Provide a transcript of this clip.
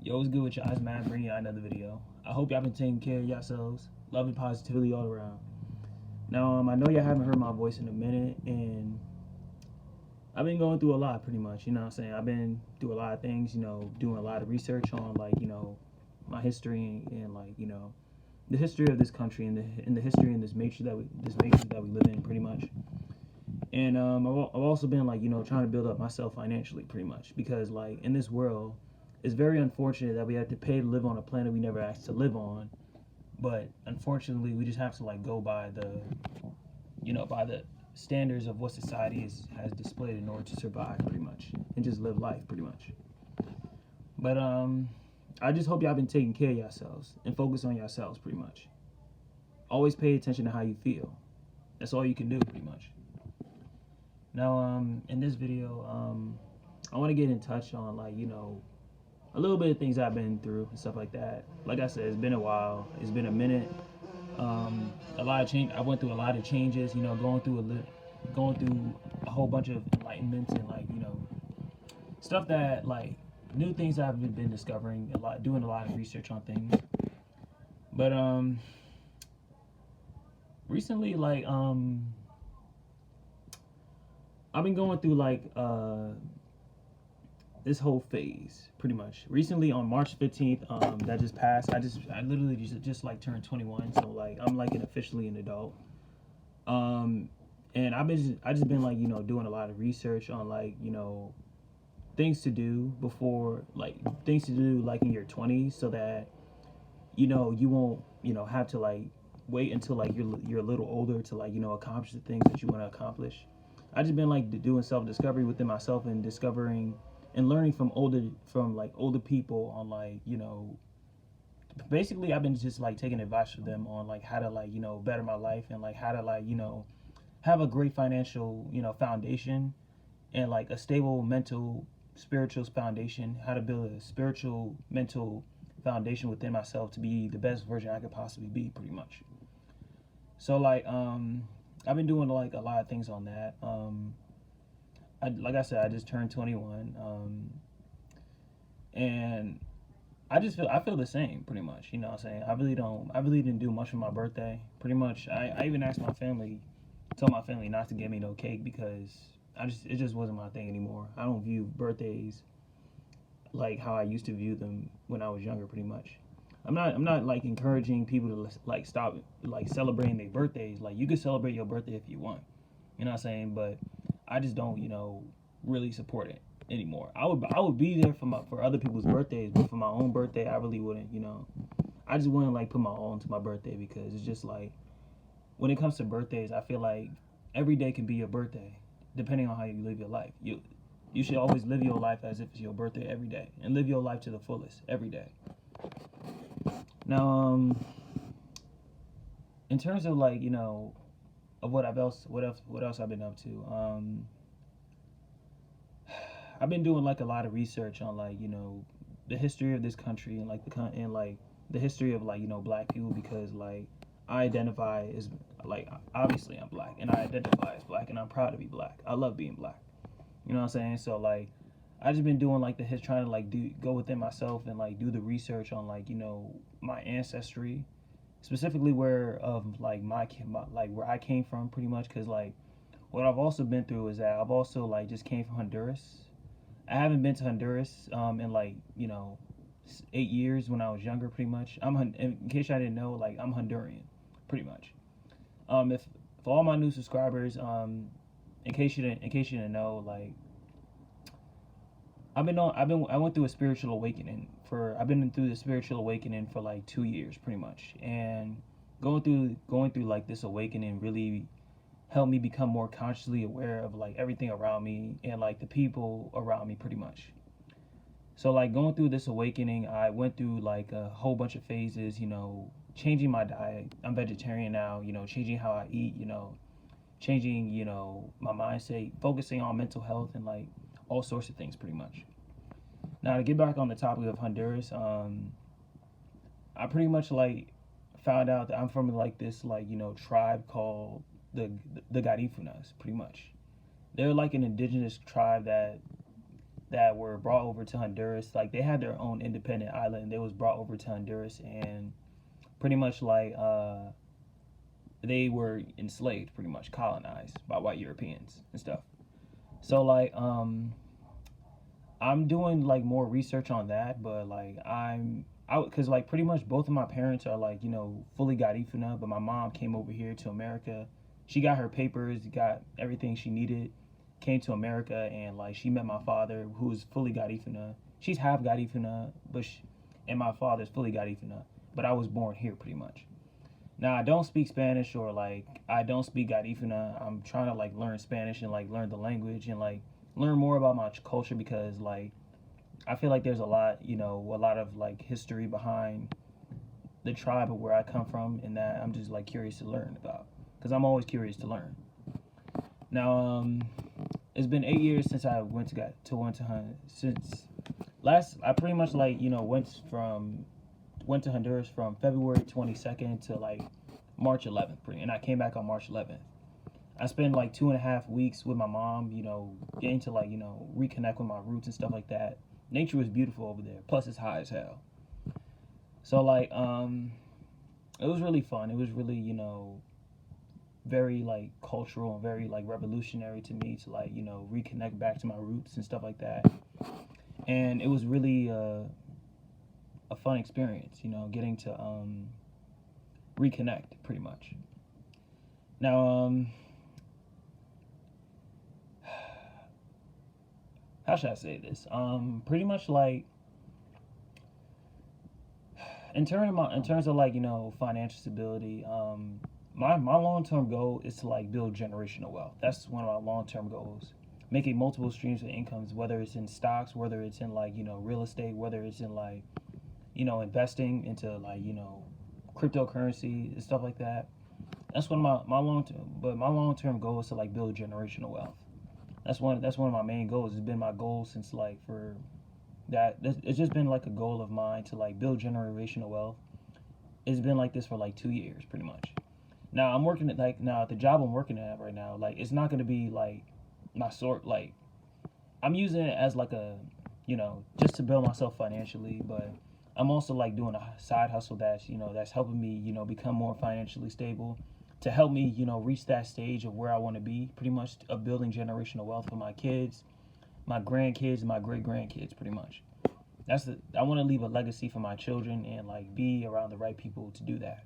Yo, what's good with y'all? It's Matt bringing y'all another video. I hope y'all been taking care of yourselves. Love and positivity all around. Now, I know y'all haven't heard my voice in a minute, and I've been going through a lot pretty much, you know what I'm saying? I've been through a lot of things, doing a lot of research on, my history and, the history of this country and the history and this matrix that we live in pretty much. And I've also been, trying to build up myself financially pretty much because, in this world, it's very unfortunate that we have to pay to live on a planet we never asked to live on, but unfortunately we just have to go by the standards of what society has displayed in order to survive pretty much and just live life pretty much. But I just hope y'all been taking care of yourselves and focus on yourselves pretty much. Always pay attention to how you feel. That's all you can do pretty much. Now in this video I want to get in touch on a little bit of things I've been through and stuff like that. Like I said, it's been a while. It's been a minute. A lot of change. I went through a lot of changes. Going through a whole bunch of enlightenments and stuff that new things I've been discovering. Doing a lot of research on things. But recently, I've been going through this whole phase pretty much. Recently on March 15th, that just passed. I literally just turned 21, so I'm officially an adult. And I just been doing a lot of research on things to do before things to do in your 20s so that you won't have to wait until you're a little older to accomplish the things that you want to accomplish. I just been doing self-discovery within myself and discovering and learning from older people on basically I've been just taking advice from them on how to better my life and how to have a great financial foundation and a stable mental spiritual foundation, how to build a spiritual mental foundation within myself to be the best version I could possibly be pretty much. So I've been doing a lot of things on that. Like I said, I just turned 21, and I feel the same pretty much. You know what I'm saying? I really didn't do much for my birthday. Pretty much, I even asked my family, told my family not to get me no cake because it just wasn't my thing anymore. I don't view birthdays like how I used to view them when I was younger. Pretty much, I'm not encouraging people to stop celebrating their birthdays. You can celebrate your birthday if you want. You know what I'm saying? But I just don't, really support it anymore. I would be there for other people's birthdays, but for my own birthday, I really wouldn't. I just wouldn't put my all into my birthday because it's just when it comes to birthdays, I feel like every day can be your birthday, depending on how you live your life. You should always live your life as if it's your birthday every day, and live your life to the fullest every day. Now, in terms of of what else I've been up to. I've been doing a lot of research on the history of this country and the history of black people because I identify as obviously I'm black and I identify as black and I'm proud to be black. I love being black. You know what I'm saying? So I just been doing trying to go within myself and do the research on my ancestry, specifically where where I came from pretty much because what I've also been through is that I've also just came from Honduras. I haven't been to Honduras in 8 years when I was younger pretty much. In case I didn't know, I'm Honduran pretty much. If for all my new subscribers, in case you didn't know, I went through a spiritual awakening I've been through the spiritual awakening for 2 years pretty much, and going through this awakening really helped me become more consciously aware of everything around me and the people around me pretty much. So going through this awakening, I went through a whole bunch of phases, changing my diet. I'm vegetarian now, changing how I eat, changing, my mindset, focusing on mental health and all sorts of things pretty much. Now to get back on the topic of Honduras, I pretty much found out that I'm from this tribe called the Garifunas pretty much. They're an indigenous tribe that that were brought over to Honduras. Like they had their own independent island. And they was brought over to Honduras and pretty much like they were enslaved, pretty much colonized by white Europeans and stuff. So like I'm doing like more research on that, but like I'm out because like pretty much both of my parents are like fully Garifuna, but my mom came over here to America. She got her papers, got everything she needed, came to America, and like she met my father, who is fully Garifuna. She's half Garifuna, and my father's fully Garifuna. But I was born here pretty much. Now I don't speak Spanish or like I don't speak Garifuna. I'm trying to like learn Spanish and like learn the language and like learn more about my culture because like I feel like there's a lot, a lot of like history behind the tribe of where I come from, and that I'm just like curious to learn about because I'm always curious to learn. Now, it's been 8 years since I went to since last. I pretty much like went to Honduras from February 22nd to like March 11th, and I came back on March 11th. I spent like 2.5 weeks with my mom, getting to like reconnect with my roots and stuff like that. Nature was beautiful over there. Plus, it's high as hell. So like, it was really fun. It was really very like cultural and very like revolutionary to me to like reconnect back to my roots and stuff like that. And it was really a fun experience, getting to reconnect pretty much. Now, how should I say this? Pretty much like in terms of like financial stability. My long term goal is to like build generational wealth. That's one of my long term goals. Making multiple streams of incomes, whether it's in stocks, whether it's in like real estate, whether it's in like investing into like cryptocurrency and stuff like that. That's one of my long term. But my long term goal is to like build generational wealth. That's one of my main goals. It's been my goal since like for that. It's just been like a goal of mine to like build generational wealth. It's been like this for like 2 years, pretty much. Now I'm working at the job I'm working at right now. Like it's not gonna be like my sort. Like I'm using it as like a just to build myself financially, but I'm also like doing a side hustle that's helping me become more financially stable to help me reach that stage of where I want to be, pretty much of building generational wealth for my kids, my grandkids, and my great grandkids, pretty much. I want to leave a legacy for my children and like be around the right people to do that.